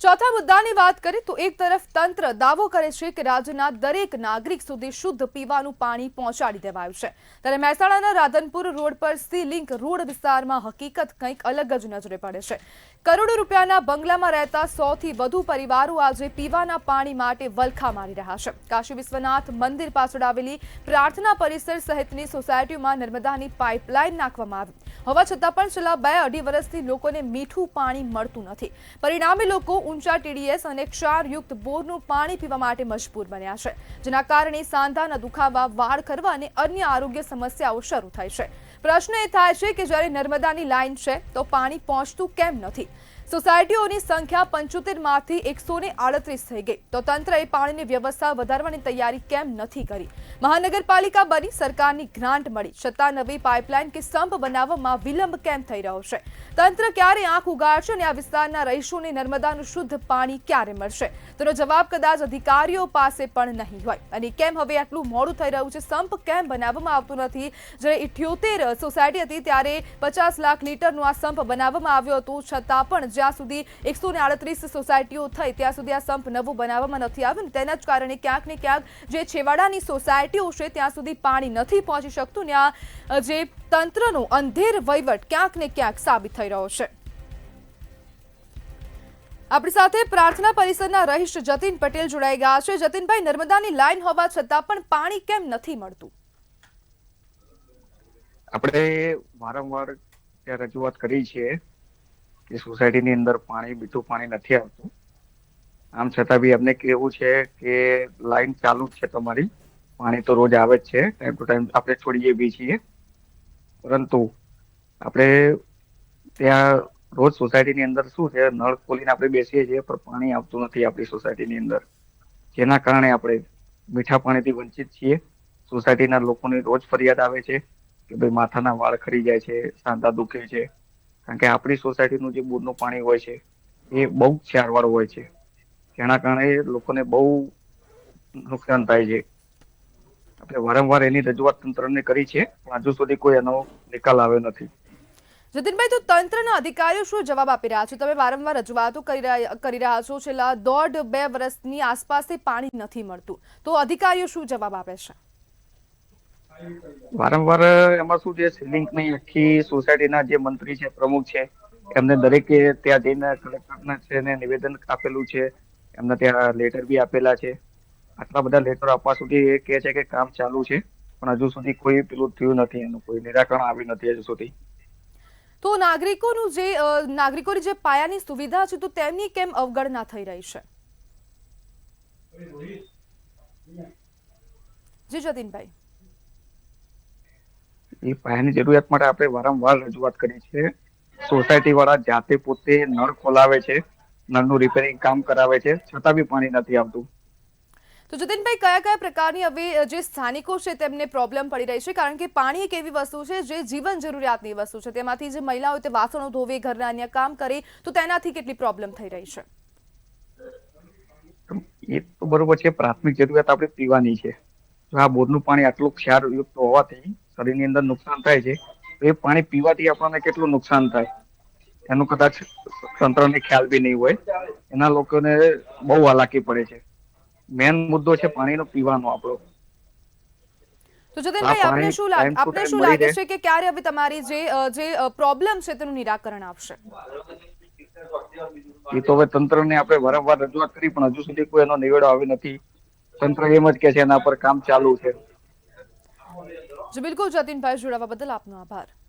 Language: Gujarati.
ચોથા મુદ્દાની વાત કરીએ તો એક તરફ તંત્ર દાવો કરે છે કે રાજ્યના દરેક નાગરિક સુધી શુદ્ધ પીવાનું પાણી પહોંચાડી દેવાયું છે, ત્યારે મહેસાણાના રાધનપુર રોડ પર સી લિંક રોડ વિસ્તારમાં હકીકત કંઈક અલગ જ નજરે પડે છે। કરોડો રૂપિયાના બંગલામાં રહેતા 100થી વધુ પરિવારો આજે પીવાના પાણી માટે વલખા મારી રહ્યા છે। કાશી વિશ્વનાથ મંદિર પાછળ આવેલી પ્રાર્થના પરિસર સહિતની સોસાયટીમાં નર્મદાની પાઇપલાઇન નાખવામાં આવી હોવા છતાં પણ છેલ્લા 2-2.5 વર્ષથી લોકોને મીઠું પાણી મળતું નથી। પરિણામે લોકો ઊંચા ટીડીએસ અને ક્ષારયુક્ત બોરનું પાણી પીવા માટે મજબૂર બન્યા છે, જેના કારણે સાંધાના દુખાવા, વાળ ખરવા અને અન્ય આરોગ્ય સમસ્યાઓ શરૂ થઈ છે। પ્રશ્ન એ થાય છે કે જ્યારે નર્મદાની લાઇન છે તો પાણી પહોંચતું કેમ નથી? સોસાયટીઓની સંખ્યા 75માંથી 138 થઈ ગઈ તો તંત્રએ પાણીની વ્યવસ્થા વધારવાની તૈયારી કેમ નથી કરી? મહાનગરપાલિકા બની, સરકારની ગ્રાન્ટ મળી છતાં નવી પાઇપલાઇન કે સંપ બનાવવામાં વિલંબ કેમ થઈ રહ્યો છે? તંત્ર ક્યારે આંખ ઉગાડશે અને આ વિસ્તારના રહીશોને નર્મદાનું શુદ્ધ પાણી ક્યારે મળશે? તેનો જવાબ કદાચ અધિકારીઓ પાસે પણ નહીં હોય। અને કેમ હવે આટલું મોડું થઈ રહ્યું છે? સંપ કેમ બનાવવામાં આવતું નથી? જ્યારે 78 સોસાયટી હતી ત્યારે 50 લાખ લીટરનો આ સંપ બનાવવામાં આવ્યો હતો, છતાં પણ જ્યાં સુધી 138 સોસાયટીઓ થઈ ત્યાં સુધી આ સંપ નવું બનાવવામાં નથી આવ્યું। તેના જ કારણે ક્યાંક ને ક્યાંક જે છેવાડાની સોસાયટીઓ છે ત્યાં સુધી પાણી નથી પહોંચી શકતું ને આ જે તંત્રનો અંધેર વહીવટ ક્યાંક ને ક્યાંક સાબિત થઈ રહ્યો છે। આપણી સાથે પ્રાર્થના પરિસરના રહીશ જતીન પટેલ જોડાઈ ગયા છે। જતીનભાઈ, નર્મદાની લાઇન હોવા છતાં પણ પાણી કેમ નથી મળતું? આપણે વારંવાર ત્યાં રજૂઆત કરી છે કે સોસાયટીની અંદર મીઠું પાણી નથી આવતું। આમ છતાં બી અમને કેવું છે કે લાઈન ચાલુ જ છે તમારી, પાણી તો રોજ આવે જ છે, ટાઈમ ટુ ટાઈમ આપણે છોડીએ બી છીએ, પરંતુ આપણે ત્યાં રોજ સોસાયટીની અંદર શું છે, નળ ખોલીને આપણે બેસીએ છીએ પણ પાણી આવતું નથી આપણી સોસાયટીની અંદર, જેના કારણે આપણે મીઠા પાણીથી વંચિત છીએ। સોસાયટીના લોકોની રોજ ફરિયાદ આવે છે કે ભાઈ માથાના વાળ ખરી જાય છે, સાંધા દુખે છે, કારણ કે આપણી સોસાયટીનું જે બોરનું પાણી હોય છે એ બહુ ક્ષારવાળું હોય છે, જેના કારણે લોકોને બહુ નુકસાન થાય છે। આપણે વારંવાર એની રજૂઆત તંત્રને કરી છે પણ હજુ સુધી કોઈ એનો નિકાલ આવ્યો નથી। જતીનભાઈ, તો તંત્રના અધિકારીઓ શું જવાબ આપી રહ્યા છે? તમે વારંવાર રજૂઆતો કરી રહ્યા છો, છેલ્લા 1.5-2 વર્ષની આસપાસથી પાણી નથી મળતું, તો અધિકારીઓ શું જવાબ આપે છે? વારંવાર એમાં શું છે, સિલિંકની આખી સોસાયટીના જે મંત્રી છે, પ્રમુખ છે, એમને દરેકે ત્યાં જઈને કલેક્ટરને છે ને નિવેદન આપેલું છે, એમને ત્યાં લેટર બી આપેલા છે। આટલા બધા લેટર આપવા સુધી એ કહે છે કે કામ ચાલુ છે, પણ હજુ સુધી કોઈ પેલું થયું નથી, એનું કોઈ નિરાકરણ આવ્યું નથી હજુ સુધી। તો નાગરિકોની જે પાયાની સુવિધા છે તો તેમની કેમ અવગણના થઈ રહી છે? જી જતીનભાઈ, એ પાયાની જરૂરિયાત માટે આપણે વારંવાર રજૂઆત કરી છે। સોસાયટી વાળા જાતે પોતે નળ ખોલાવે છે, નળનું રિપેરિંગ કામ કરાવે છે, છતાં બી પાણી નથી આવતું। તો જતીનભાઈ, કયા કયા પ્રકારની હવે જે સ્થાનિકો છે તેમને પ્રોબ્લેમ પડી રહી છે? કારણ કે પાણી એક એવી વસ્તુ છે જે જીવન જરૂરિયાતની વસ્તુ છે, તેમાંથી જે મહિલાઓ તે વાસણો ધોવે, ઘરના અન્ય કામ કરે, તો તેનાથી કેટલી પ્રોબ્લેમ થઈ રહી છે? એ તો બરોબર છે, પ્રાથમિક જરૂરિયાત આપણે પીવાની છે। જો આ બોરનું પાણી આટલું ક્ષારયુક્ત હોવાથી શરીરની અંદર નુકસાન થાય છે, તો એ પાણી પીવાથી આપણને કેટલું નુકસાન થાય એનું કદાચ તંત્રને ખ્યાલ બી નહીં હોય, એના લોકોને બહુ હાલાકી પડે છે। મેન મુદ્દો છે પાણીનો પીવાનો આપણો। તો આ જતીનભાઈ, પાણી ટાઈમ ટુ આપને ટાઈમ શું મળી લાગે રહે છે કે ક્યારે હવે તમારી જે પ્રોબ્લેમ છે તેનું નિરાકરણ આવશે? એ તો હવે તંત્રને આપણે વારંવાર રજૂઆત કરી પણ હજુ સુધી કોઈ એનો નિવેડો આવ્યો નથી। તંત્ર એમ જ કે છે એના પર કામ ચાલુ છે। જી બિલકુલ જતીનભાઈ, જોડાવા બદલ આપનો આભાર।